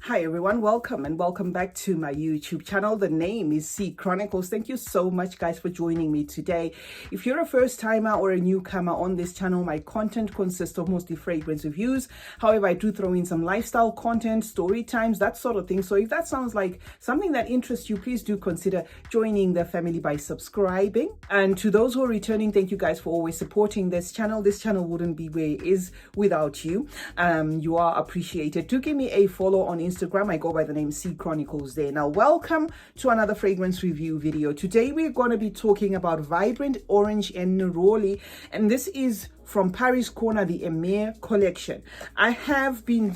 Hi everyone, welcome and welcome back to my YouTube channel. The name is CeeChronicles. Thank you so much guys for joining me today. If you're a first timer or a newcomer on this channel, my content consists of mostly fragrance reviews. However, I do throw in some lifestyle content, story times, that sort of thing. So if that sounds like something that interests you, please do consider joining the family by subscribing. And to those who are returning, thank you guys for always supporting this channel. This channel wouldn't be where it is without you. You are appreciated. Do give me a follow on Instagram. I go by the name CeeChronicles there. Now, welcome to another fragrance review video. Today, we're going to be talking about Vibrant Orange and Neroli, and this is from Paris Corner, the Emir collection. I have been,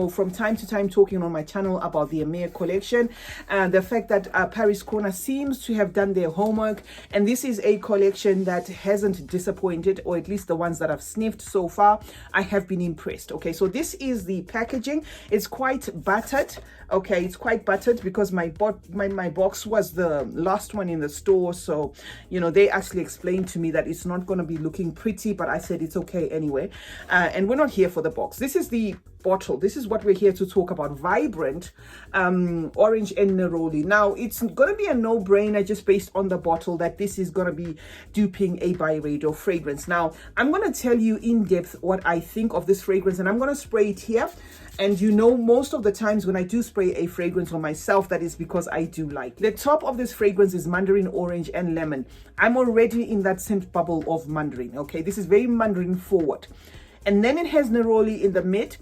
from time to time talking on my channel about the Emir collection and the fact that Paris Corner seems to have done their homework, and this is a collection that hasn't disappointed, or at least the ones that I've sniffed so far, I have been impressed. Okay, so this is the packaging. It's quite battered. Okay, it's quite battered because my box was the last one in the store, so they actually explained to me that it's not going to be looking pretty, but I said it's okay anyway. And we're not here for the box. This is the bottle. This is what we're here to talk about. Vibrant Orange and Neroli. Now, it's going to be a no-brainer just based on the bottle that this is going to be duping a Byredo fragrance. Now, I'm going to tell you in depth what I think of this fragrance, and I'm going to spray it here. And most of the times when I do spray a fragrance on myself, that is because I do like. The top of this fragrance is mandarin orange and lemon. I'm already in that scent bubble of mandarin. Okay, this is very mandarin forward. And then it has neroli in the mid,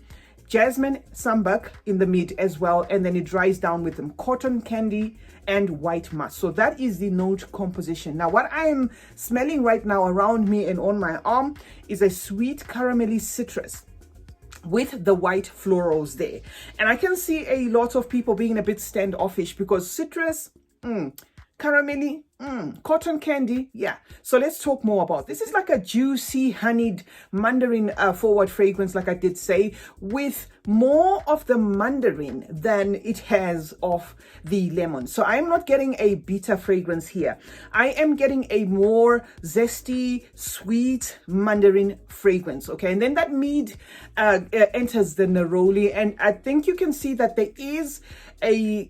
jasmine sambac in the mid as well, and then it dries down with them cotton candy and white musk. So that is the note composition. Now, what I am smelling right now around me and on my arm is a sweet caramelly citrus with the white florals there. And I can see a lot of people being a bit standoffish because citrus, caramelly, cotton candy, yeah. So let's talk more about this. This is like a juicy honeyed mandarin forward fragrance, like I did say, with more of the mandarin than it has of the lemon. So I'm not getting a bitter fragrance here. I am getting a more zesty, sweet mandarin fragrance. Okay, and then that mid enters the neroli, and I think you can see that there is a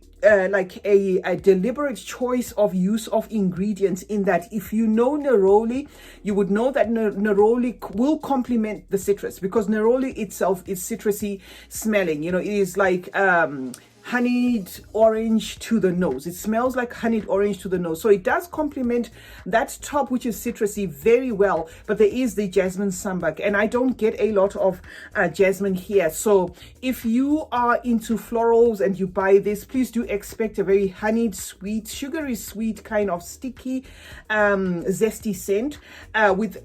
deliberate choice of use of ingredients, in that if you know neroli, you would know that neroli will complement the citrus, because neroli itself is citrusy smelling. It is like honeyed orange to the nose. It smells like honeyed orange to the nose. So it does complement that top, which is citrusy, very well. But there is the jasmine sambac, and I don't get a lot of jasmine here. So if you are into florals and you buy this, please do expect a very honeyed, sweet, sugary sweet kind of sticky, zesty scent with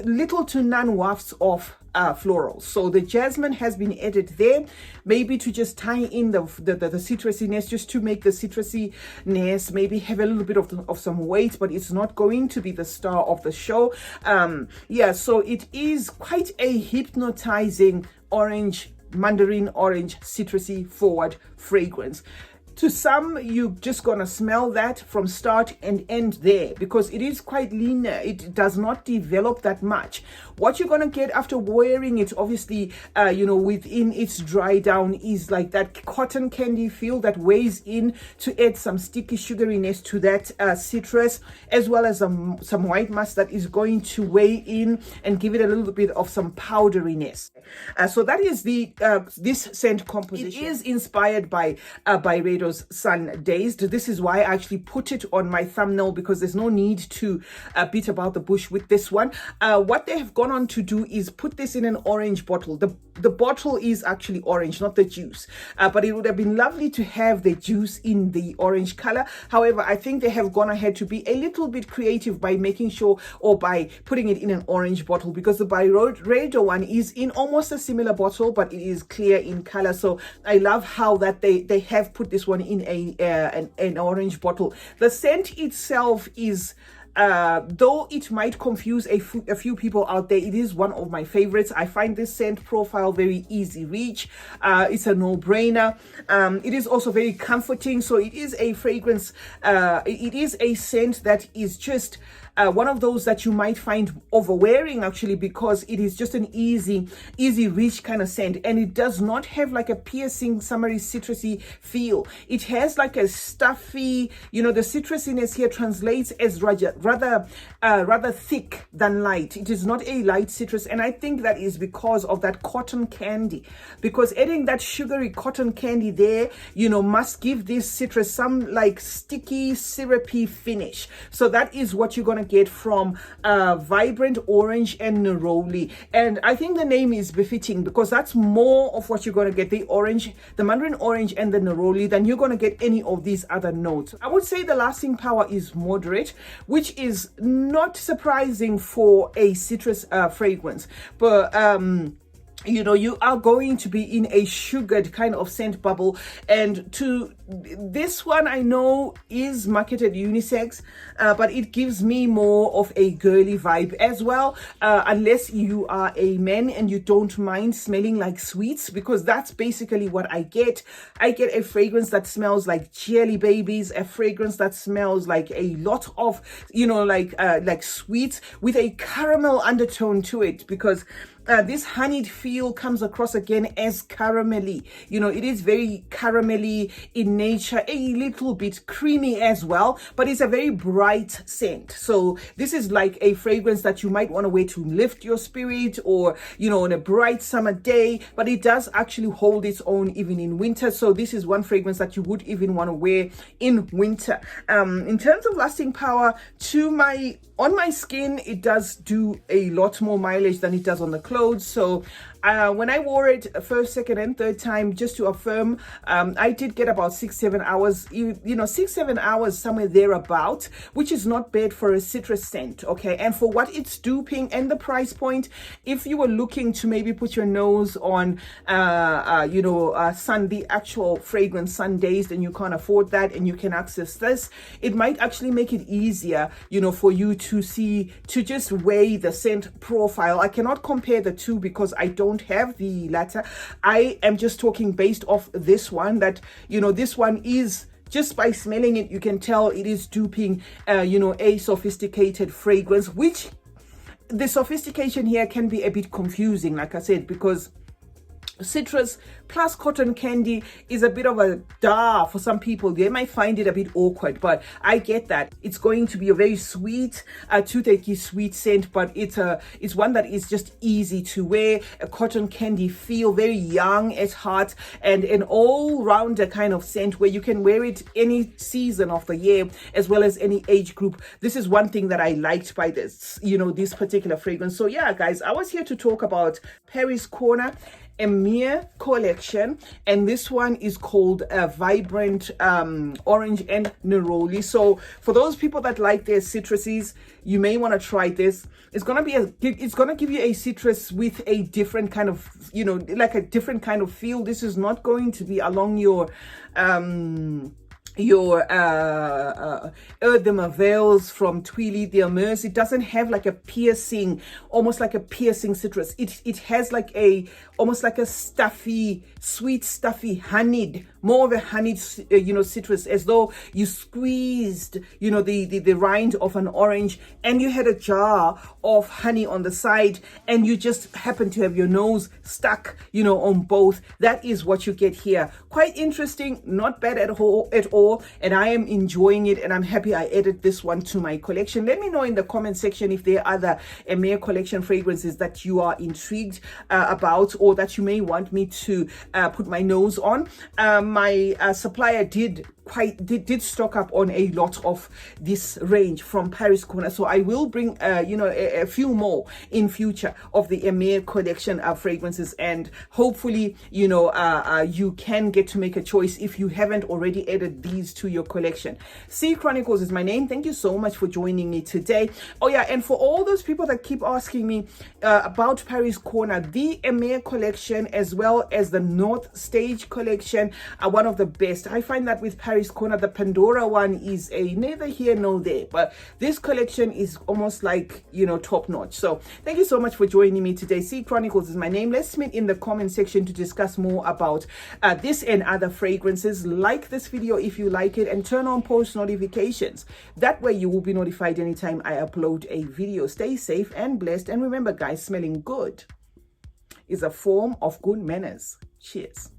little to none wafts of florals. So the jasmine has been added there, maybe to just tie in the citrusiness, just to make the citrusiness maybe have a little bit of some weight, but it's not going to be the star of the show. So it is quite a hypnotizing mandarin orange citrusy forward fragrance. To some, you're just gonna smell that from start and end there, because it is quite linear. It does not develop that much. What you're gonna get after wearing it, obviously, within its dry down, is like that cotton candy feel that weighs in to add some sticky sugariness to that citrus, as well as some white musk that is going to weigh in and give it a little bit of some powderiness. So that is this scent composition. It is inspired by Byredo's Sun Dazed. This is why I actually put it on my thumbnail, because there's no need to beat about the bush with this one. What they have gone on to do is put this in an orange bottle. The bottle is actually orange, not the juice, but it would have been lovely to have the juice in the orange color. However, I think they have gone ahead to be a little bit creative by making sure, or by putting it in an orange bottle, because the Byredo one is in almost a similar bottle, but it is clear in color. So I love how that they have put this one in an orange bottle. The scent itself is though it might confuse a few people out there, it is one of my favorites. I find this scent profile very easy reach. It's a no-brainer. It is also very comforting. So it is a fragrance. It is a scent that is just one of those that you might find overwearing, actually, because it is just an easy reach kind of scent, and it does not have like a piercing, summery, citrusy feel. It has like a stuffy, the citrusiness here translates as rather thick than light. It is not a light citrus, and I think that is because of that cotton candy, because adding that sugary cotton candy there, must give this citrus some like sticky, syrupy finish. So that is what you're going to get from Vibrant Orange and Neroli. And I think the name is befitting, because that's more of what you're going to get, the orange, the mandarin orange and the neroli, than you're going to get any of these other notes. I would say the lasting power is moderate, which is not surprising for a citrus fragrance, but you are going to be in a sugared kind of scent bubble. And to this one, I know is marketed unisex, but it gives me more of a girly vibe as well, unless you are a man and you don't mind smelling like sweets, because that's basically what I get. I get a fragrance that smells like jelly babies, a fragrance that smells like a lot of like sweets with a caramel undertone to it, because this honeyed feel comes across again as caramelly. It is very caramelly in nature, a little bit creamy as well, but it's a very bright scent. So this is like a fragrance that you might want to wear to lift your spirit, or, on a bright summer day, but it does actually hold its own even in winter. So this is one fragrance that you would even want to wear in winter. In terms of lasting power, on my skin, it does do a lot more mileage than it does on the clothes. So when I wore it first, second and third time, just to affirm, I did get about 6-7 hours, 6-7 hours, somewhere thereabout, which is not bad for a citrus scent. Okay, and for what it's duping and the price point, if you were looking to maybe put your nose on the actual fragrance Sundays, then you can't afford that and you can access this, it might actually make it easier for you to just weigh the scent profile. I cannot compare the two because I don't have the latter. I am just talking based off this one, that this one is, just by smelling it, you can tell it is duping a sophisticated fragrance, which the sophistication here can be a bit confusing, like I said, because citrus plus cotton candy is a bit of a for some people. They might find it a bit awkward, but I get that. It's going to be a very sweet, toothache sweet scent, but it's one that is just easy to wear. A cotton candy feel, very young at heart, and an all-rounder kind of scent where you can wear it any season of the year as well as any age group. This is one thing that I liked by this, this particular fragrance. So yeah, guys, I was here to talk about Paris Corner Emir collection, and this one is called Vibrant Orange and Neroli. So for those people that like their citruses, you may want to try this. It's gonna give you a citrus with a different kind of, like a different kind of feel. This is not going to be along your Eau de Marvels from Twilly de Amirs. It doesn't have like a piercing, almost like a piercing citrus. It has like almost like a stuffy, sweet, stuffy, honeyed, more of a honeyed, citrus, as though you squeezed, the rind of an orange and you had a jar of honey on the side and you just happen to have your nose stuck, on both. That is what you get here. Quite interesting, not bad at all, and I am enjoying it, and I'm happy I added this one to my collection. Let me know in the comment section if there are other Emir collection fragrances that you are intrigued about, or that you may want me to put my nose on. My supplier did stock up on a lot of this range from Paris Corner, so I will bring a few more in future of the Emir collection of fragrances, and hopefully you can get to make a choice if you haven't already added these to your collection. CeeChronicles is my name. Thank you so much for joining me today. Oh yeah, and for all those people that keep asking me about Paris Corner, the Emir collection as well as the North Stage collection are one of the best. I find that with Paris Paris Corner. The Pandora one is a neither here nor there, but this collection is almost like, you know, top notch. So thank you so much for joining me today. C Chronicles is my name. Let's meet in the comment section to discuss more about this and other fragrances. Like this video if you like it, and turn on post notifications. That way you will be notified anytime I upload a video. Stay safe and blessed, and remember guys, smelling good is a form of good manners. Cheers.